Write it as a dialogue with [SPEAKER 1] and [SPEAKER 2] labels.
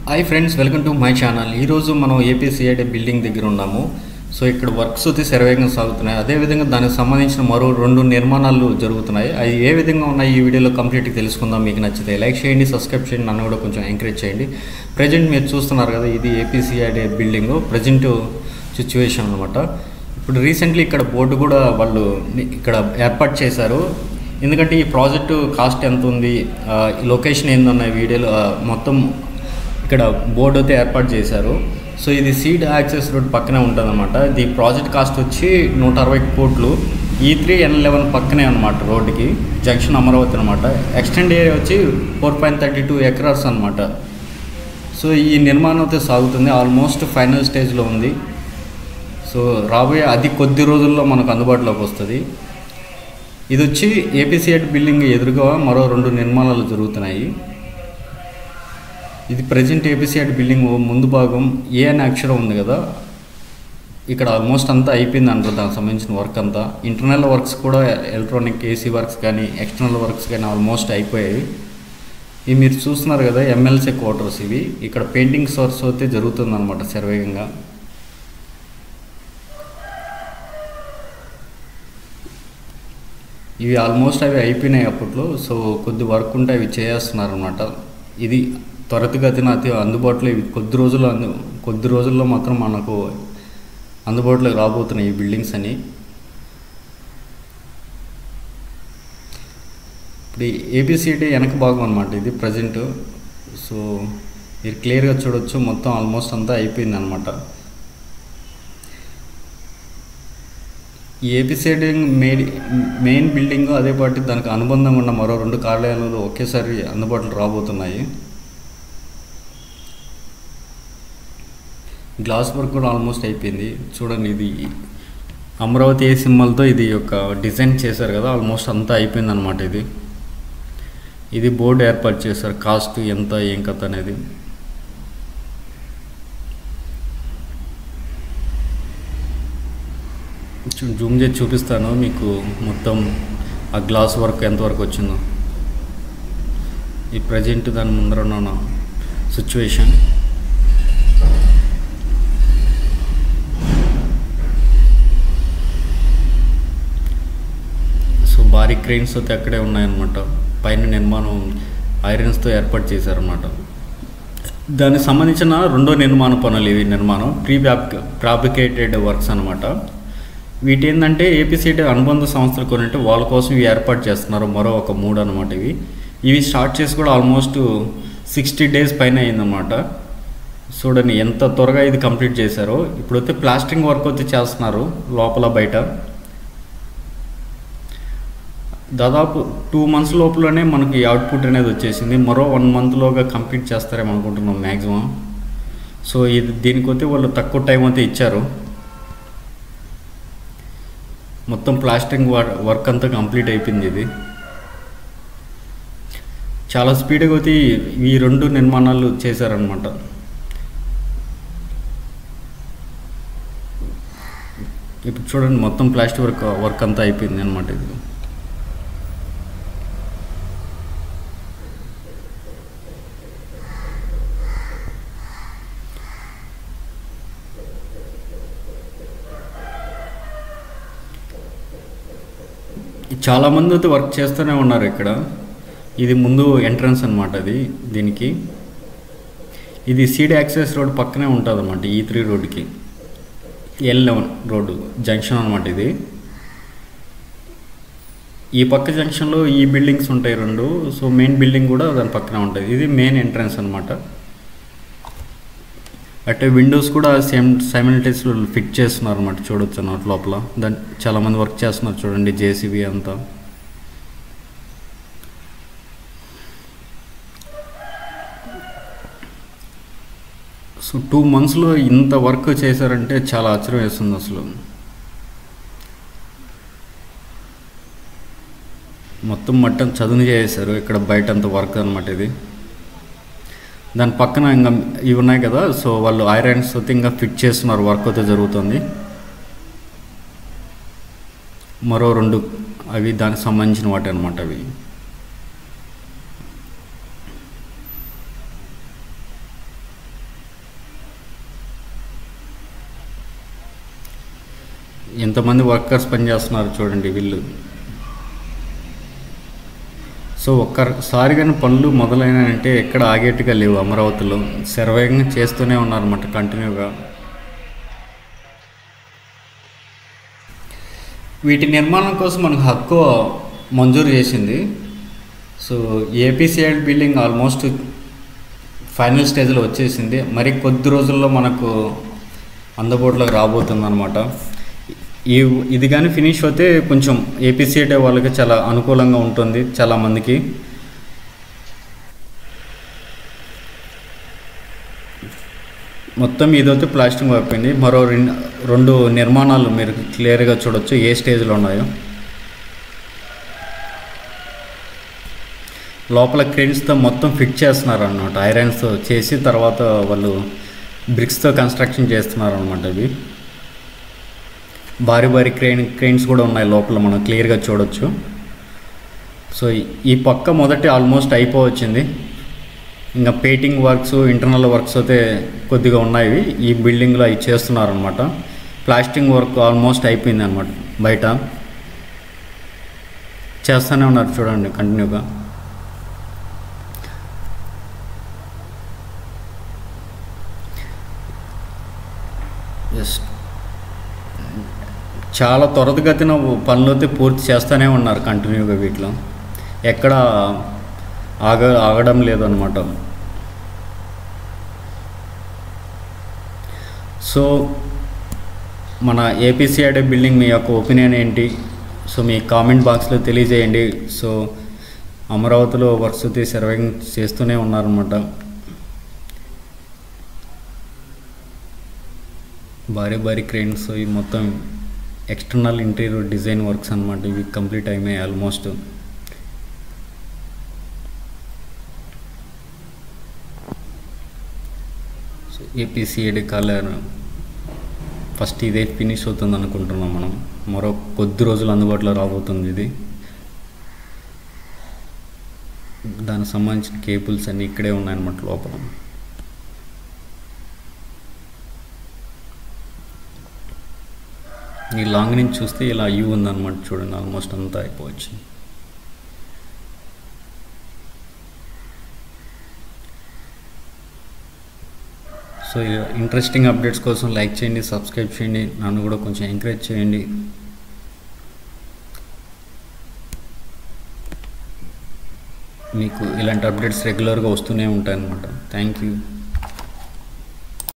[SPEAKER 1] Hi friends, welcome to my channel. ఈరోజు మనం ఏపీసీఐడి building దగ్గర ఉన్నాము. సో ఇక్కడ వర్క్స్ అయితే శరవేగంగా సాగుతున్నాయి. అదేవిధంగా దానికి సంబంధించిన మరో 2 నిర్మాణాలు జరుగుతున్నాయి. అవి ఏ విధంగా ఉన్నాయి ఈ వీడియోలో కంప్లీట్గా తెలుసుకుందాం. మీకు నచ్చితే లైక్ చేయండి, సబ్స్క్రైబ్ చేయండి, నన్ను కూడా కొంచెం ఎంకరేజ్ చేయండి. ప్రజెంట్ మీరు చూస్తున్నారు కదా, ఇది ఏపీసీఐడి బిల్డింగ్ ప్రజెంట్ సిచ్యువేషన్ అనమాట. ఇప్పుడు రీసెంట్లీ ఇక్కడ బోర్డు కూడా వాళ్ళు ఇక్కడ ఏర్పాటు చేశారు. ఎందుకంటే ఈ ప్రాజెక్టు కాస్ట్ ఎంత ఉంది, లొకేషన్ ఏందన్న వీడియోలో మొత్తం ఇక్కడ బోర్డు అయితే ఏర్పాటు చేశారు. సో ఇది సీడ్ యాక్సెస్ రోడ్ పక్కనే ఉంటుంది అనమాట. ఇది ప్రాజెక్ట్ కాస్ట్ వచ్చి 160 కోట్లు. E3 N11 పక్కనే అనమాట, రోడ్డుకి జంక్షన్ అమరావతి అనమాట. ఎక్స్టెండ్ ఏరియా వచ్చి 4.32 ఎకరాస్ అనమాట. సో ఈ నిర్మాణం అయితే సాగుతుంది, ఆల్మోస్ట్ ఫైనల్ స్టేజ్లో ఉంది. సో రాబోయే అది కొద్ది రోజుల్లో మనకు అందుబాటులోకి వస్తుంది. ఇది వచ్చి ఏపీసీఐడి బిల్డింగ్ ఎదురుగా మరో 2 నిర్మాణాలు జరుగుతున్నాయి. ఇది ప్రజెంట్ ఏపీసీఐడి బిల్డింగ్ ముందు భాగం ఏ అనే అక్షరం ఉంది కదా, ఇక్కడ ఆల్మోస్ట్ అంతా అయిపోయింది అంటారు. దానికి సంబంధించిన వర్క్ అంతా, ఇంటర్నల్ వర్క్స్ కూడా ఎలక్ట్రానిక్ ఏసీ వర్క్స్ కానీ ఎక్స్టర్నల్ వర్క్స్ కానీ ఆల్మోస్ట్ అయిపోయాయి. ఇవి మీరు చూస్తున్నారు కదా ఎమ్మెల్సీ క్వార్టర్స్. ఇవి ఇక్కడ పెయింటింగ్ సోర్స్ అయితే జరుగుతుంది అనమాట శరవేగంగా. ఇవి ఆల్మోస్ట్ అవి అయిపోయినాయి అప్పట్లో. సో కొద్ది వర్క్ ఉంటే అవి చేస్తున్నారు అనమాట. ఇది త్వరితగతిన అతి అందుబాటులో, ఇవి కొద్ది రోజుల్లో మాత్రం మనకు అందుబాటులోకి రాబోతున్నాయి ఈ బిల్డింగ్స్ అని. ఇప్పుడు ఏపీసీఐడి వెనక భాగం అనమాట ఇది ప్రజెంట్. సో మీరు క్లియర్గా చూడొచ్చు, మొత్తం ఆల్మోస్ట్ అంతా అయిపోయింది అనమాట. ఈ ఏపీసీఐడి మెయిన్ బిల్డింగ్ అదే పాటు దానికి అనుబంధంగా ఉన్న మరో 2 కార్యాలయాలు ఒకేసారి అందుబాటులో రాబోతున్నాయి. గ్లాస్ వర్క్ కూడా ఆల్మోస్ట్ అయిపోయింది. చూడండి, ఇది అమరావతి ఏ సింబల్తో ఇది యొక్క డిజైన్ చేశారు కదా, ఆల్మోస్ట్ అంతా అయిపోయింది అనమాట. ఇది బోర్డు ఏర్పాటు చేశారు, కాస్ట్ ఎంత ఏం కథ అనేది. జూమ్ చేసి చూపిస్తాను మీకు మొత్తం ఆ గ్లాస్ వర్క్ ఎంతవరకు వచ్చిందో. ఈ ప్రజెంట్ దాని ముందర ఉన్న సిచ్యువేషన్. సో భారీ క్రెయిన్స్ అయితే అక్కడే ఉన్నాయన్నమాట. పైన నిర్మాణం ఐరన్స్తో ఏర్పాటు చేశారన్నమాట. దానికి సంబంధించిన 2వ నిర్మాణ పనులు ఇవి. నిర్మాణం ఫ్యాబ్రికేటెడ్ వర్క్స్ అనమాట. వీటి ఏంటంటే ఏపీసీఐడి అనుబంధ సంస్థలు కొనంటే వాళ్ళ కోసం ఇవి ఏర్పాటు చేస్తున్నారు. మరో ఒక 3 అనమాట. ఇవి స్టార్ట్ చేసి కూడా ఆల్మోస్ట్ 60 డేస్ పైన అయిందన్నమాట. చూడండి ఎంత త్వరగా ఇది కంప్లీట్ చేశారో. ఇప్పుడైతే ప్లాస్టరింగ్ వర్క్ అయితే చేస్తున్నారు లోపల బయట. దాదాపు 2 months లోపలనే మనకి అవుట్పుట్ అనేది వచ్చేసింది. మరో 1 monthలోగా కంప్లీట్ చేస్తారేమో అనుకుంటున్నాం మ్యాక్సిమం. సో దీనికైతే వాళ్ళు తక్కువ టైం అయితే ఇచ్చారు. మొత్తం ప్లాస్టరింగ్ వర్క్ అంతా కంప్లీట్ అయిపోయింది. ఇది చాలా స్పీడ్గా అయితే ఈ 2 నిర్మాణాలు చేశారనమాట. ఇప్పుడు చూడండి, మొత్తం ప్లాస్టిక్ వర్క్ అంతా అయిపోయింది అనమాట. ఇది చాలామంది అయితే వర్క్ చేస్తూనే ఉన్నారు ఇక్కడ. ఇది ముందు ఎంట్రన్స్ అనమాట. దీనికి ఇది సీడ్ యాక్సెస్ రోడ్ పక్కనే ఉంటుంది అనమాట. E3 రోడ్డుకి N11 రోడ్డు జంక్షన్ అనమాట. ఈ పక్క జంక్షన్లో ఈ బిల్డింగ్స్ ఉంటాయి 2. సో మెయిన్ బిల్డింగ్ కూడా దాని పక్కనే ఉంటుంది. ఇది మెయిన్ ఎంట్రన్స్ అనమాట. అంటే విండోస్ కూడా సైమల్టేనియస్లో ఫిట్ చేస్తున్నారు అనమాట. చూడొచ్చు అన్నమాట లోపల. చాలామంది వర్క్ చేస్తున్నారు చూడండి, జేసీబీ అంతా. సో 2 monthsలో ఇంత వర్క్ చేశారంటే చాలా ఆశ్చర్యం వేస్తుంది అసలు. మొత్తం మట్టం చదును చేశారు ఇక్కడ బయట అంత వర్క్ అనమాట. దాని పక్కన ఇంకా ఇవి ఉన్నాయి కదా, సో వాళ్ళు ఐరన్స్ అయితే ఇంకా ఫిట్ చేస్తున్నారు. వర్క్ అయితే జరుగుతుంది. మరో 2 అవి దానికి సంబంధించిన వాటి అనమాట. అవి ఎంతమంది వర్కర్స్ పనిచేస్తున్నారు చూడండి వీళ్ళు. సో ఒక్కసారిగానే పనులు మొదలైనాయంటే ఎక్కడ ఆగేట్టుగా లేవు. అమరావతిలో శరవేగంగా చేస్తూనే ఉన్నారన్నమాట కంటిన్యూగా. వీటి నిర్మాణం కోసం మనకు హక్కు మంజూరు చేసింది. సో ఏపీసీఐడి బిల్డింగ్ ఆల్మోస్ట్ ఫైనల్ స్టేజ్లో వచ్చేసింది. మరి కొద్ది రోజుల్లో మనకు అందుబాటులోకి రాబోతుంది అనమాట. ఇది కానీ ఫినిష్ అయితే కొంచెం ఏపీసీఐడి వాళ్ళకి చాలా అనుకూలంగా ఉంటుంది చాలామందికి. మొత్తం ఇదైతే ప్లాస్టింగ్ అయిపోయింది. మరో రెండు నిర్మాణాలు మీరు క్లియర్గా చూడొచ్చు ఏ స్టేజ్లో ఉన్నాయో. లోపల క్రెయిన్స్తో మొత్తం ఫిట్ చేస్తున్నారు అన్నమాట. ఐరన్స్ చేసి తర్వాత వాళ్ళు బ్రిక్స్తో కన్స్ట్రక్షన్ చేస్తున్నారు అనమాట. ఇవి భారీ భారీ క్రెయిన్స్ కూడా ఉన్నాయి లోపల, మనం క్లియర్గా చూడొచ్చు. సో ఈ పక్క మొదటి ఆల్మోస్ట్ అయిపోవచ్చింది. ఇంకా పెయింటింగ్ వర్క్స్, ఇంటర్నల్ వర్క్స్ అయితే కొద్దిగా ఉన్నాయి. ఈ బిల్డింగ్లో అవి చేస్తున్నారనమాట. ప్లాస్టింగ్ వర్క్ ఆల్మోస్ట్ అయిపోయింది అనమాట. బయట చేస్తూనే ఉన్నారు చూడండి కంటిన్యూగా. చాలా త్వరితగతిన పనులు అయితే పూర్తి చేస్తూనే ఉన్నారు కంటిన్యూగా. వీటిలో ఎక్కడ ఆగడం లేదన్నమాట. సో మన ఏపీసీఐడి బిల్డింగ్ మీ యొక్క ఒపీనియన్ ఏంటి? సో మీ కామెంట్ బాక్స్లో తెలియజేయండి. సో అమరావతిలో వర్క్స్ అయితే సర్వేయింగ్ చేస్తూనే ఉన్నారన్నమాట. భారీ భారీ క్రెయిన్స్, ఇవి మొత్తం ఎక్స్టర్నల్ ఇంటీరియర్ డిజైన్ వర్క్స్ అనమాట. ఇవి కంప్లీట్ అయినాయి ఆల్మోస్ట్. సో ఏపీసీఐడి కాలర్ ఫస్ట్ ఇదే ఫినిష్ అవుతుంది అనుకుంటున్నాం మనం. మరో కొద్ది రోజులు అందుబాటులో రాబోతుంది ఇది. దానికి సంబంధించిన కేబుల్స్ అన్నీ ఇక్కడే ఉన్నాయన్నమాట లోపల. ఈ లాంగ్ నుంచి చూస్తే ఇలా యూ ఉందన్నమాట చూడండి. ఆల్మోస్ట్ అంతా అయిపోవచ్చు. సో ఇంట్రెస్టింగ్ అప్డేట్స్ కోసం లైక్ చేయండి, సబ్స్క్రైబ్ చేయండి, నన్ను కూడా కొంచెం ఎంకరేజ్ చేయండి. మీకు ఇలాంటి అప్డేట్స్ రెగ్యులర్గా వస్తూనే ఉంటాయి అన్నమాట. Thank you.